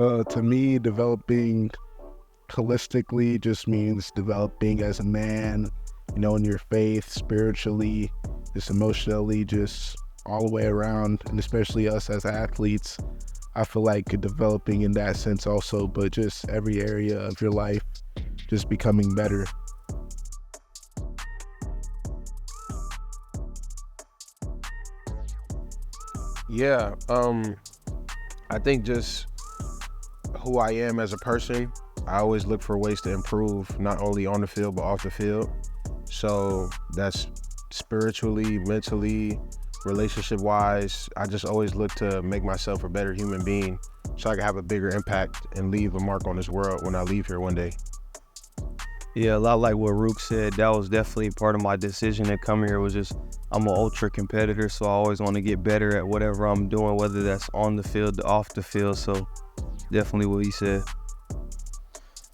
To me, developing holistically just means developing as a man, in your faith, spiritually, just emotionally, just all the way around. And especially us as athletes, I feel like developing in that sense also, but just every area of your life, just becoming better. Yeah, I think just who I am as a person, I always look for ways to improve, not only on the field, but off the field. So that's spiritually, mentally, relationship wise. I just always look to make myself a better human being so I can have a bigger impact and leave a mark on this world when I leave here one day. Yeah, a lot like what Rook said. That was definitely part of my decision to come here. Was just I'm an ultra competitor, so I always want to get better at whatever I'm doing, whether that's on the field, off the field. So definitely what he said.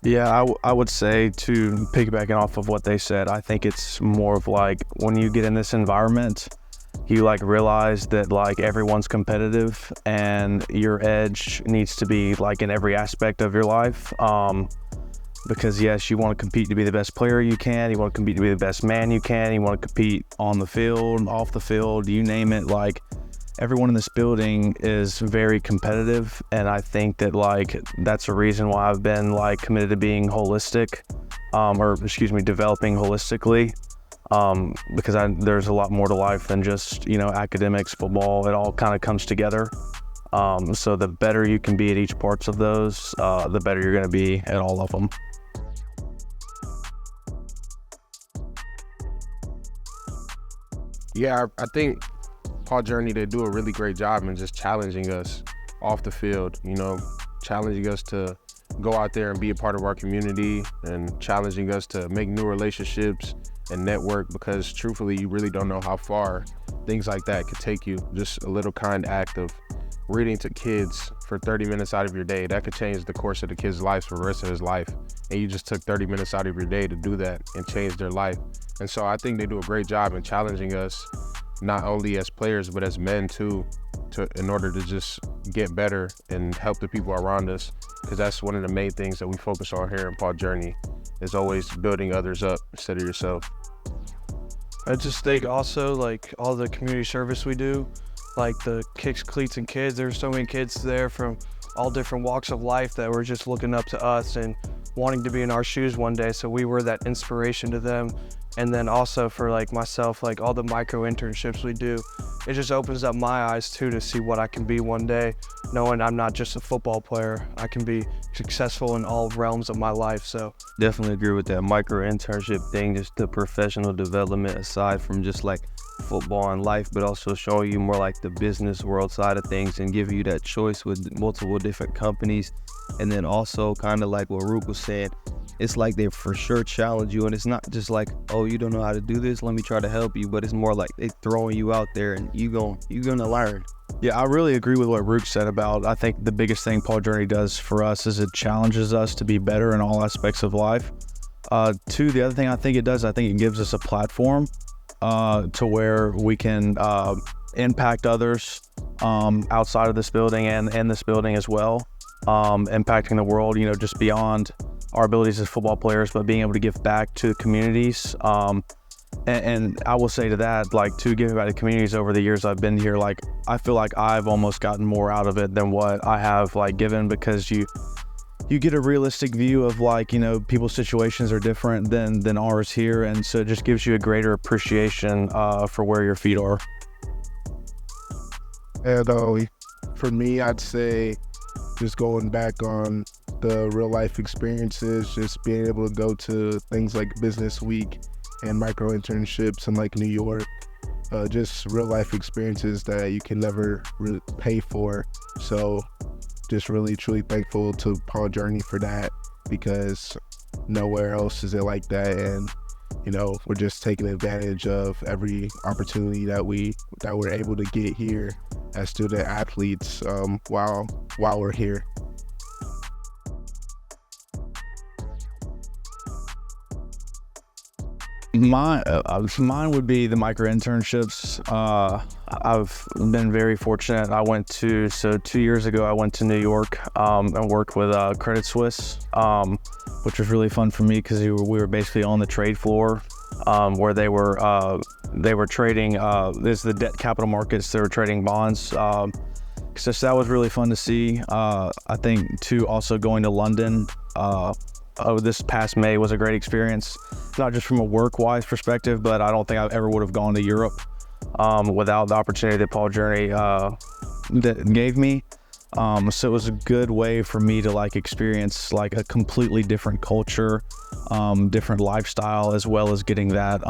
Yeah, I would say, to piggybacking off of what they said, I think it's more of like when you get in this environment, you like realize that like everyone's competitive and your edge needs to be like in every aspect of your life. Because yes, you want to compete to be the best player you can, you want to compete to be the best man you can, you want to compete on the field, off the field, you name it. Like everyone in this building is very competitive, and I think that like that's a reason why I've been like committed to being holistic, developing holistically, because there's a lot more to life than just academics, football. It all kind of comes together. So the better you can be at each parts of those, the better you're going to be at all of them. Yeah, I think Paul Journey, they do a really great job in just challenging us off the field, challenging us to go out there and be a part of our community and challenging us to make new relationships and network, because truthfully, you really don't know how far things like that could take you. Just a little kind act of reading to kids for 30 minutes out of your day, that could change the course of the kid's life for the rest of his life. And you just took 30 minutes out of your day to do that and change their life. And so I think they do a great job in challenging us, not only as players, but as men too, in order to just get better and help the people around us. Because that's one of the main things that we focus on here in Paul Journey, is always building others up instead of yourself. I just think also like all the community service we do, like the Kicks, Cleats, and Kids, there's so many kids there from all different walks of life that were just looking up to us and wanting to be in our shoes one day, so we were that inspiration to them. And then also for like myself, like all the micro internships we do, it just opens up my eyes too to see what I can be one day, knowing I'm not just a football player. I can be successful in all realms of my life. So Definitely agree with that micro internship thing, just the professional development aside from just like football and life, but also showing you more like the business world side of things and giving you that choice with multiple different companies. And then also kind of like what Rook was saying, it's like they for sure challenge you, and it's not just like, oh, you don't know how to do this, let me try to help you, but it's more like they throwing you out there and you gonna learn. Yeah, I really agree with what Rook said about, I think the biggest thing Paul Journey does for us is it challenges us to be better in all aspects of life. Two, the other thing I think it does, I think it gives us a platform to where we can impact others outside of this building and in this building as well, impacting the world, just beyond our abilities as football players, but being able to give back to communities. And I will say to that, like, to give back to communities over the years I've been here, like, I feel like I've almost gotten more out of it than what I have, like, given, because you get a realistic view of, like, people's situations are different than ours here. And so it just gives you a greater appreciation for where your feet are. And for me, I'd say just going back on the real life experiences, just being able to go to things like Business Week and micro internships in like New York, just real life experiences that you can never really pay for. So just really truly thankful to Paul Journey for that, because nowhere else is it like that. And we're just taking advantage of every opportunity that we're able to get here as student athletes while we're here. Mine would be the micro internships. I've been very fortunate. 2 years ago, I went to New York and worked with Credit Suisse, which was really fun for me because we were basically on the trade floor where they were trading. There's the debt capital markets. They were trading bonds. So that was really fun to see. I think too, also going to London. This past May was a great experience, not just from a work-wise perspective, but I don't think I ever would have gone to Europe without the opportunity that Paul Journey that gave me. So it was a good way for me to experience a completely different culture, different lifestyle, as well as getting that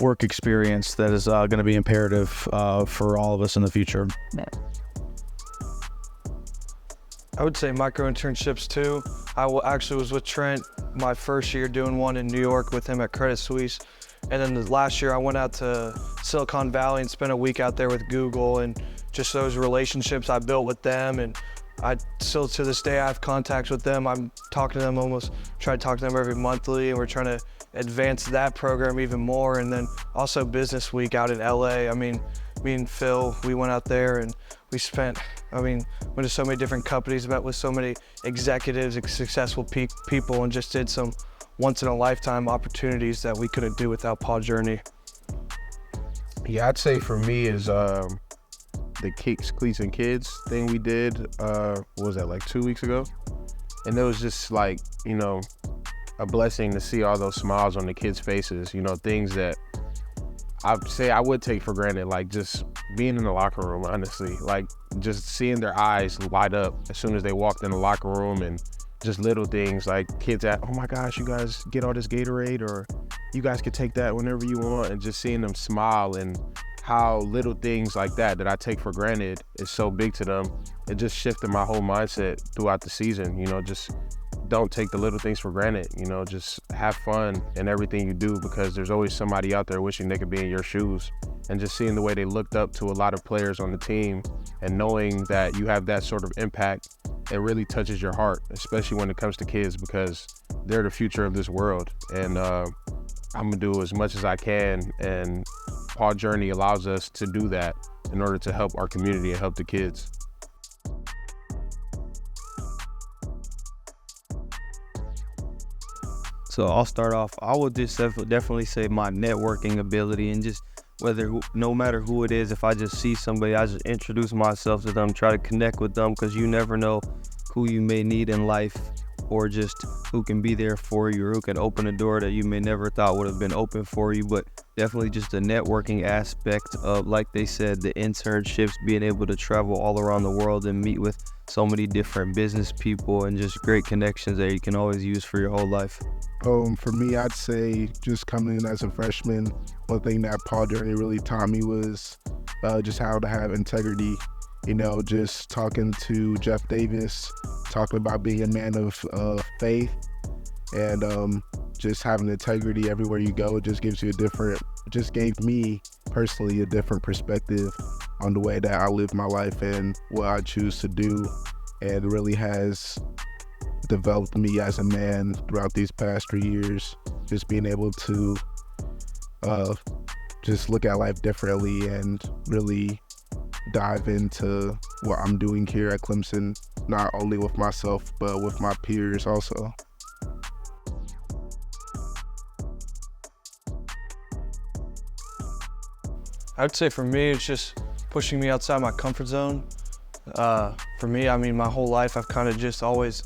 work experience that is going to be imperative for all of us in the future. I would say micro internships too. I actually was with Trent my first year doing one in New York with him at Credit Suisse. And then the last year I went out to Silicon Valley and spent a week out there with Google, and just those relationships I built with them. And I still to this day I have contacts with them. I'm talking to them try to talk to them every monthly, and we're trying to advance that program even more. And then also Business Week out in LA. I mean, me and Phil, we went out there and went to so many different companies, met with so many executives and successful people, and just did some once-in-a-lifetime opportunities that we couldn't do without Paw Journey. Yeah, I'd say for me is the Kicks, Cleats, and Kids thing we did, what was that, 2 weeks ago? And it was just a blessing to see all those smiles on the kids' faces, things that I'd say I would take for granted, just being in the locker room, honestly, just seeing their eyes light up as soon as they walked in the locker room, and just little things like kids at, oh my gosh, you guys get all this Gatorade, or you guys could take that whenever you want, and just seeing them smile, and how little things like that I take for granted is so big to them. It just shifted my whole mindset throughout the season, just don't take the little things for granted, just have fun in everything you do, because there's always somebody out there wishing they could be in your shoes. And just seeing the way they looked up to a lot of players on the team, and knowing that you have that sort of impact, it really touches your heart, especially when it comes to kids, because they're the future of this world. And I'm gonna do as much as I can, and Paw Journey allows us to do that in order to help our community and help the kids. So I'll start off. I would just definitely say my networking ability, and just no matter who it is, if I just see somebody, I just introduce myself to them, try to connect with them, because you never know who you may need in life, or just who can be there for you, or who can open a door that you may never thought would have been open for you. But definitely just the networking aspect of, like they said, the internships, being able to travel all around the world and meet with so many different business people, and just great connections that you can always use for your whole life. For me, I'd say just coming in as a freshman, one thing that Paul Journey really taught me was just how to have integrity. Just talking to Jeff Davis, talking about being a man of faith, and just having integrity everywhere you go. It just gives you just gave me personally a different perspective on the way that I live my life and what I choose to do, and really has developed me as a man throughout these past 3 years. Just being able to just look at life differently and really dive into what I'm doing here at Clemson, not only with myself, but with my peers also. I would say for me, it's just pushing me outside my comfort zone. For me, my whole life I've kind of just always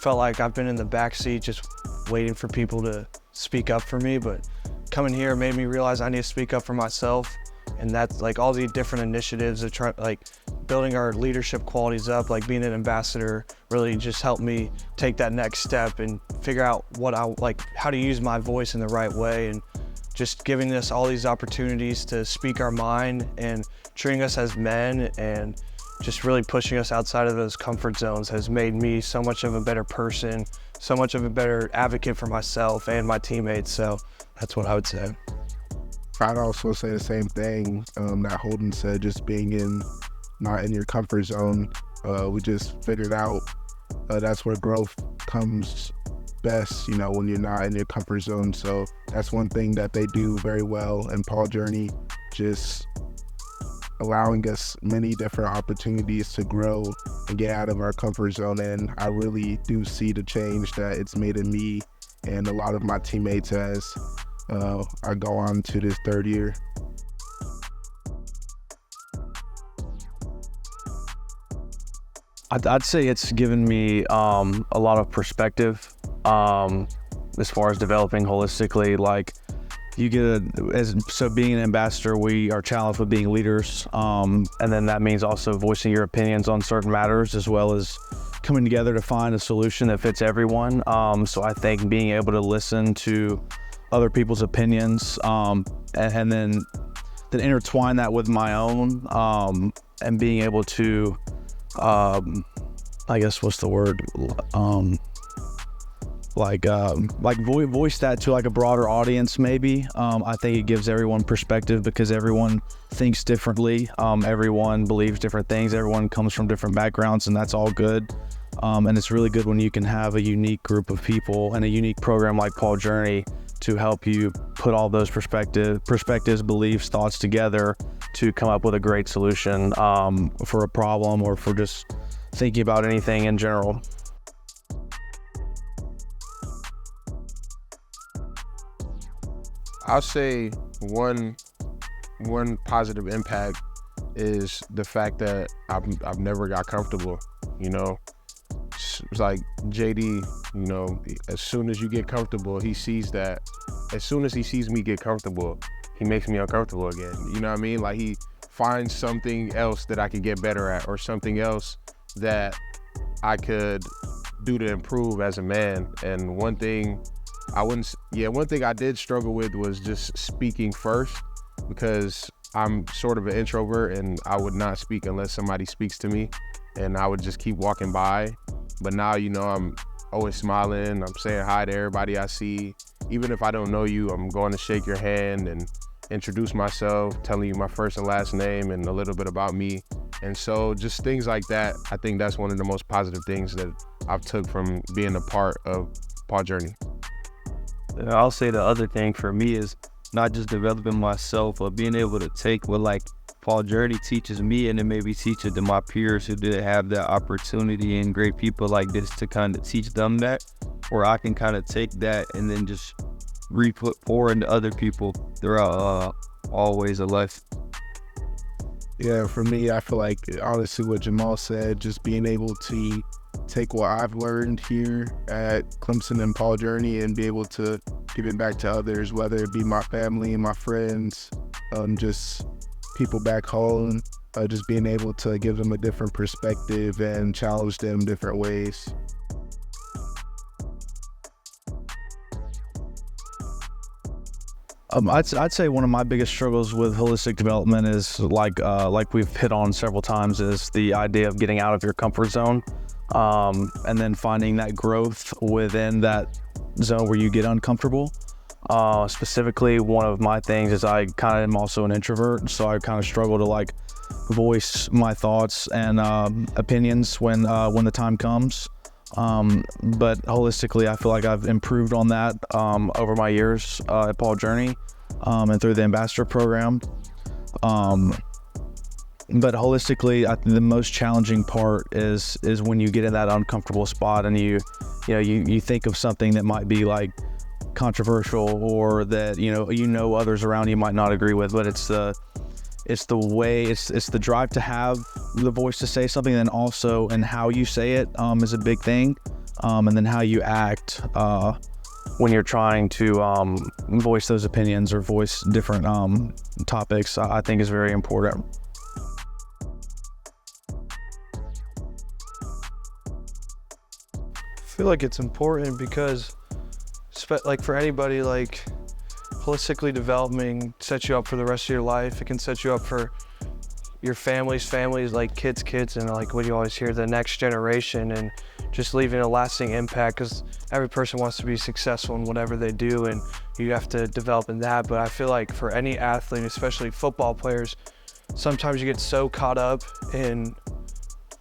felt like I've been in the backseat just waiting for people to speak up for me, but coming here made me realize I need to speak up for myself. And that's all these different initiatives of building our leadership qualities up, being an ambassador, really just helped me take that next step and figure out how to use my voice in the right way, and just giving us all these opportunities to speak our mind and treating us as men, and just really pushing us outside of those comfort zones has made me so much of a better person, so much of a better advocate for myself and my teammates. So that's what I would say. I'd also say the same thing that Holden said, just being not in your comfort zone. We just figured out that's where growth comes best, when you're not in your comfort zone. So that's one thing that they do very well in Paw Journey, just allowing us many different opportunities to grow and get out of our comfort zone. And I really do see the change that it's made in me and a lot of my teammates as I go on to this third year. I'd say it's given me a lot of perspective as far as developing holistically. Like, you get so being an ambassador, we are challenged with being leaders, and then that means also voicing your opinions on certain matters, as well as coming together to find a solution that fits everyone. So I think being able to listen to other people's opinions, and then intertwine that with my own, and being able to, I guess, what's the word? Voice that to like a broader audience, maybe. I think it gives everyone perspective because everyone thinks differently. Everyone believes different things. Everyone comes from different backgrounds, and that's all good. And it's really good when you can have a unique group of people and a unique program like Paw Journey to help you put all those perspectives, beliefs, thoughts together to come up with a great solution for a problem or for just thinking about anything in general. I'll say one positive impact is the fact that I've never got comfortable. It's like JD, as soon as you get comfortable, he sees that. As soon as he sees me get comfortable, he makes me uncomfortable again. You know what I mean? Like, he finds something else that I could get better at, or something else that I could do to improve as a man. And one thing I did struggle with was just speaking first, because I'm sort of an introvert and I would not speak unless somebody speaks to me, and I would just keep walking by. But now, I'm always smiling. I'm saying hi to everybody I see. Even if I don't know you, I'm going to shake your hand and introduce myself, telling you my first and last name and a little bit about me. And so just things like that, I think that's one of the most positive things that I've took from being a part of Paw Journey. I'll say the other thing for me is not just developing myself, but being able to take what like Paw Journey teaches me and then maybe teach it to my peers who didn't have that opportunity, and great people like this to kind of teach them that, where I can kind of take that and then just pour into other people throughout all ways of life. Yeah, for me, I feel like, honestly, what Jamal said, just being able to take what I've learned here at Clemson and Paw Journey and be able to give it back to others, whether it be my family and my friends, just people back home, just being able to give them a different perspective and challenge them different ways. I'd say one of my biggest struggles with holistic development is like we've hit on several times, is the idea of getting out of your comfort zone, and then finding that growth within that zone where you get uncomfortable. Specifically, one of my things is I kind of am also an introvert, so I kind of struggle to like voice my thoughts and opinions when the time comes. But holistically, I feel like I've improved on that over my years at Paw Journey and through the ambassador program. But holistically, I think the most challenging part is when you get in that uncomfortable spot and you think of something that might be like controversial, or that others around you might not agree with, but it's the drive to have the voice to say something, and also and how you say it is a big thing, and then how you act when you're trying to voice those opinions or voice different topics, I think is very important. I feel like it's important because, like, for anybody, like, holistically developing sets you up for the rest of your life. It can set you up for your families, like kids, and like what you always hear, the next generation, and just leaving a lasting impact, because every person wants to be successful in whatever they do, and you have to develop in that. But I feel like for any athlete, especially football players, sometimes you get so caught up in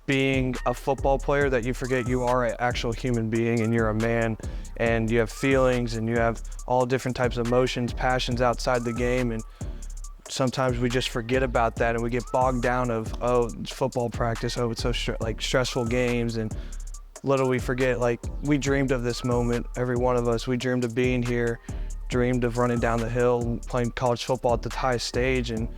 being a football player that you forget you are an actual human being and you're a man and you have feelings and you have all different types of emotions, passions outside the game. And sometimes we just forget about that and we get bogged down of, oh, it's football practice, oh, it's so stressful games, and little we forget, like, we dreamed of this moment, every one of us. We dreamed of being here, dreamed of running down the hill, playing college football at the highest stage, and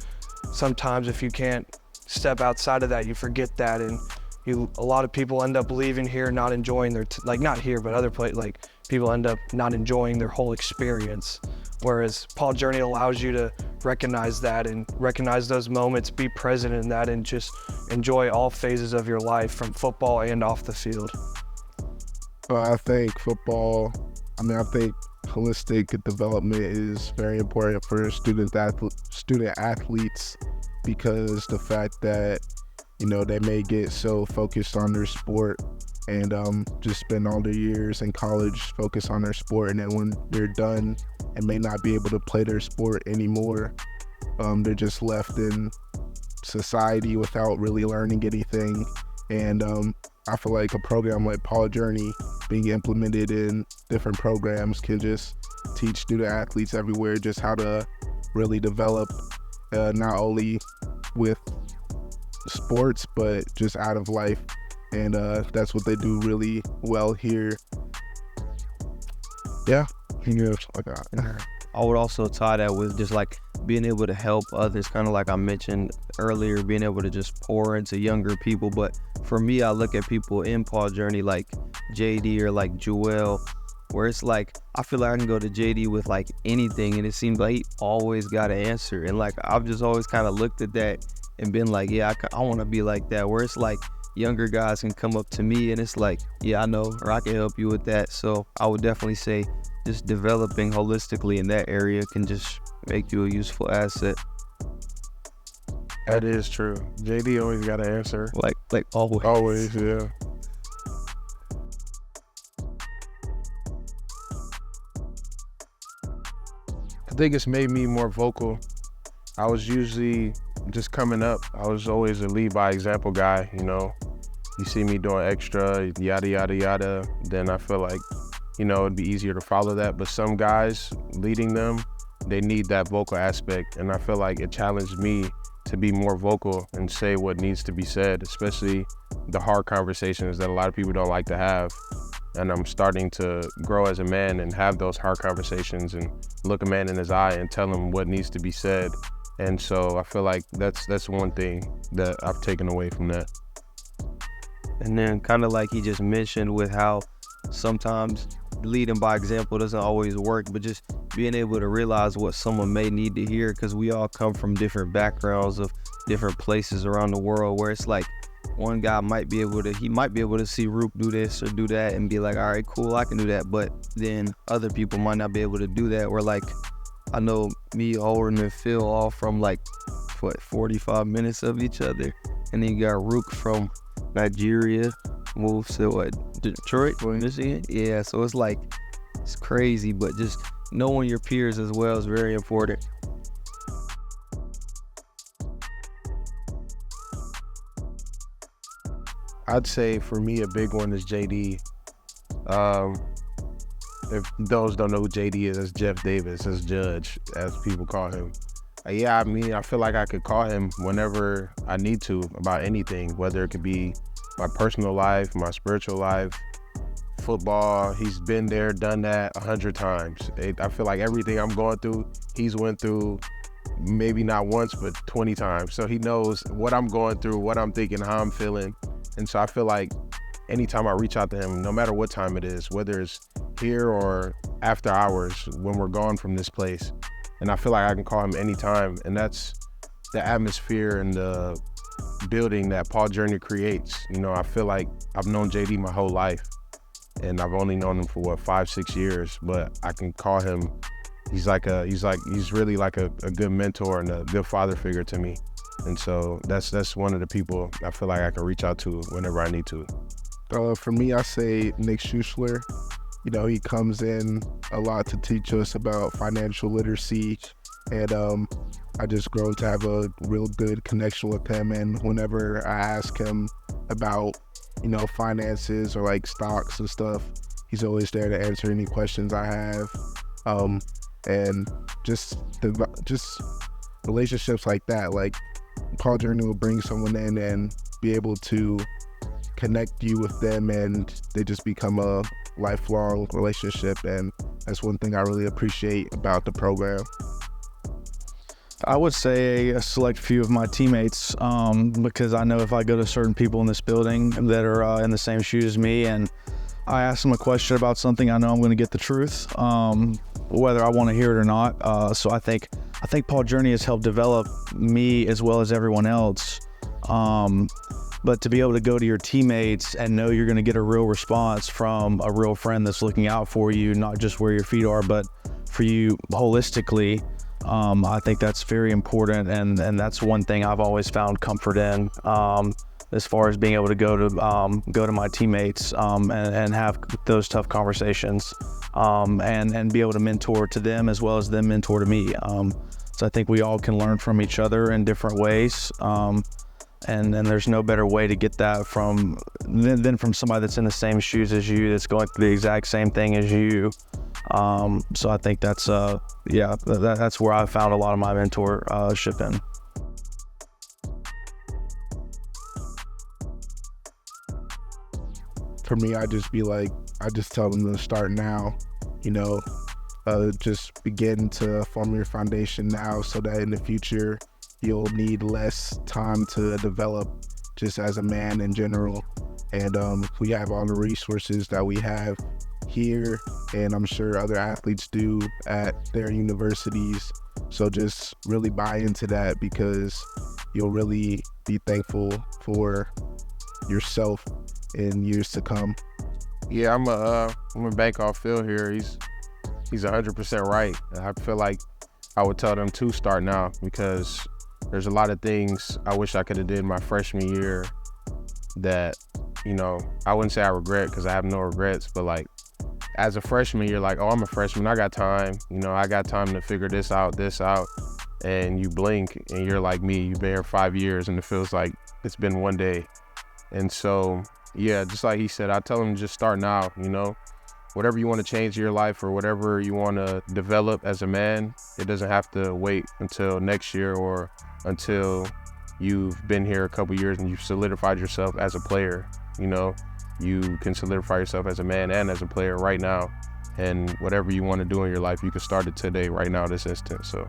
sometimes if you can't step outside of that, you forget that, and a lot of people end up leaving here not enjoying their, not here, but other places, like people end up not enjoying their whole experience. Whereas Paw Journey allows you to recognize that and recognize those moments, be present in that, and just enjoy all phases of your life from football and off the field. I think I think holistic development is very important for student athletes, because the fact that, you know, they may get so focused on their sport and just spend all their years in college focused on their sport, and then when they're done and may not be able to play their sport anymore, they're just left in society without really learning anything. And I feel like a program like Paw Journey being implemented in different programs can just teach student athletes everywhere just how to really develop, not only with sports but just out of life. And that's what they do really well here. Yeah. I would also tie that with just like being able to help others, kind of like I mentioned earlier, being able to just pour into younger people. But for me, I look at people in Paw Journey like JD or like Joel, where it's like, I feel like I can go to JD with like anything and it seems like he always got an answer. And like, I've just always kind of looked at that and been like, yeah, I want to be like that, where it's like younger guys can come up to me and it's like, yeah, I know, or I can help you with that. So I would definitely say just developing holistically in that area can just make you a useful asset. That is true. JD always got an answer. Like always. Always, yeah. I think it's made me more vocal. I was usually just coming up, I was always a lead by example guy, you know. You see me doing extra, yada, yada, yada, then I feel like, you know, it'd be easier to follow that. But some guys leading them, they need that vocal aspect. And I feel like it challenged me to be more vocal and say what needs to be said, especially the hard conversations that a lot of people don't like to have. And I'm starting to grow as a man and have those hard conversations and look a man in his eye and tell him what needs to be said. And so I feel like that's one thing that I've taken away from that. And then kind of like he just mentioned with how sometimes leading by example doesn't always work, but just being able to realize what someone may need to hear, because we all come from different backgrounds of different places around the world, where it's like one guy might be able to see Roop do this or do that and be like, all right, cool, I can do that. But then other people might not be able to do that. Where like, I know me, Oren, and Phil all from like, 45 minutes of each other. And then you got Rook from Nigeria, moved to Detroit, Michigan. Yeah, so it's like, it's crazy, but just knowing your peers as well is very important. I'd say for me, a big one is JD. If those don't know who JD is, that's Jeff Davis, that's Judge, as people call him. Yeah, I mean, I feel like I could call him whenever I need to about anything, whether it could be my personal life, my spiritual life, football. He's been there, done that 100 times. I feel like everything I'm going through, he's went through maybe not once, but 20 times. So he knows what I'm going through, what I'm thinking, how I'm feeling. And so I feel like anytime I reach out to him, no matter what time it is, whether it's here or after hours when we're gone from this place, and I feel like I can call him anytime. And that's the atmosphere and the building that Paw Journey creates. You know, I feel like I've known JD my whole life, and I've only known him for 5-6 years, but I can call him, he's really like a good mentor and a good father figure to me. And so that's one of the people I feel like I can reach out to whenever I need to. For me, I say Nick Schuessler. You know, he comes in a lot to teach us about financial literacy, and I just grown to have a real good connection with him. And whenever I ask him about, you know, finances or like stocks and stuff. He's always there to answer any questions I have. And just relationships like that. Like Paul Journey will bring someone in and be able to connect you with them, and they just become a lifelong relationship. And that's one thing I really appreciate about the program. I would say a select few of my teammates, because I know if I go to certain people in this building that are in the same shoes as me, and I ask them a question about something, I know I'm going to get the truth, whether I want to hear it or not. So I think Paul Journey has helped develop me as well as everyone else. But to be able to go to your teammates and know you're going to get a real response from a real friend that's looking out for you, not just where your feet are, but for you holistically, I think that's very important. And that's one thing I've always found comfort in, as far as being able to go to my teammates and have those tough conversations, and be able to mentor to them as well as them mentor to me. So I think we all can learn from each other in different ways. And there's no better way to get that than from somebody that's in the same shoes as you, that's going through the exact same thing as you. So I think that's that's where I found a lot of my mentorship in. For me, I just tell them to start now, you know, just begin to form your foundation now so that in the future you'll need less time to develop just as a man in general. And we have all the resources that we have here, and I'm sure other athletes do at their universities. So just really buy into that, because you'll really be thankful for yourself in years to come. Yeah, I'm a bank off Phil here. He's 100% right. I feel like I would tell them to start now, because there's a lot of things I wish I could have did my freshman year that, you know, I wouldn't say I regret, because I have no regrets, but like as a freshman, you're like, oh, I'm a freshman, I got time, you know, I got time to figure this out, and you blink and you're like me, you've been here 5 years and it feels like it's been one day. And so, yeah, just like he said, I tell him just start now, you know, whatever you want to change in your life or whatever you want to develop as a man, it doesn't have to wait until next year or until you've been here a couple years and you've solidified yourself as a player. You know, you can solidify yourself as a man and as a player right now. And whatever you want to do in your life, you can start it today, right now, this instant. So,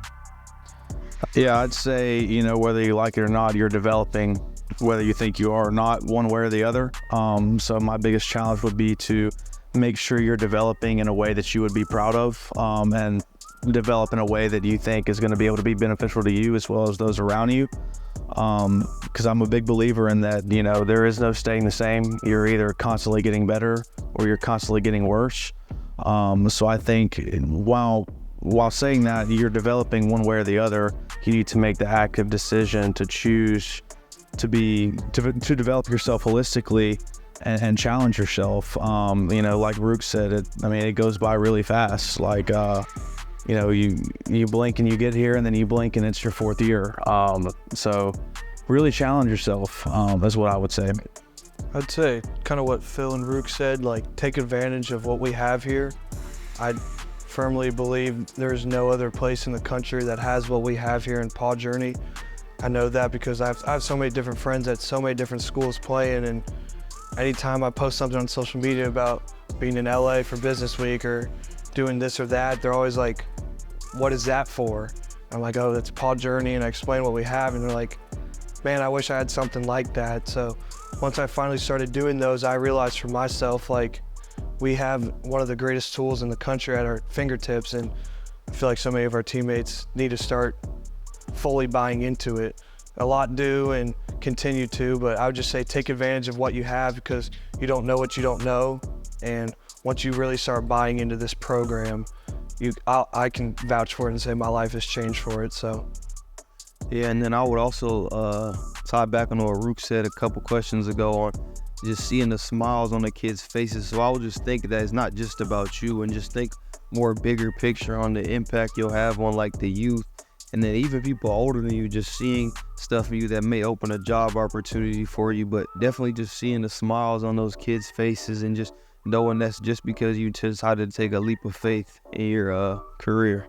yeah, I'd say, you know, whether you like it or not, you're developing, whether you think you are or not, one way or the other. So my biggest challenge would be to make sure you're developing in a way that you would be proud of, and develop in a way that you think is going to be able to be beneficial to you as well as those around you. Because I'm a big believer in that, you know, there is no staying the same. You're either constantly getting better or you're constantly getting worse. So I think while saying that you're developing one way or the other, you need to make the active decision to choose to develop yourself holistically and challenge yourself. You know, like Rook said, it goes by really fast. Like, you know, you blink and you get here, and then you blink and it's your fourth year. So really challenge yourself, is what I would say. I'd say kind of what Phil and Rook said, like take advantage of what we have here. I firmly believe there's no other place in the country that has what we have here in PAW Journey. I know that because I have so many different friends at so many different schools playing, and anytime I post something on social media about being in LA for Business Week or doing this or that, they're always like, what is that for? I'm like, oh, that's PAW Journey, and I explain what we have, and they're like, man, I wish I had something like that. So once I finally started doing those, I realized for myself, like, we have one of the greatest tools in the country at our fingertips, and I feel like so many of our teammates need to start fully buying into it. A lot do and continue to, but I would just say take advantage of what you have, because you don't know what you don't know. And once you really start buying into this program, I can vouch for it and say my life has changed for it. So yeah, and then I would also tie back on what Rook said a couple questions ago on just seeing the smiles on the kids' faces. So I would just think that it's not just about you, and just think more bigger picture on the impact you'll have on like the youth And then even people older than you, just seeing stuff in you that may open a job opportunity for you, but definitely just seeing the smiles on those kids' faces and just knowing that's just because you decided to take a leap of faith in your career.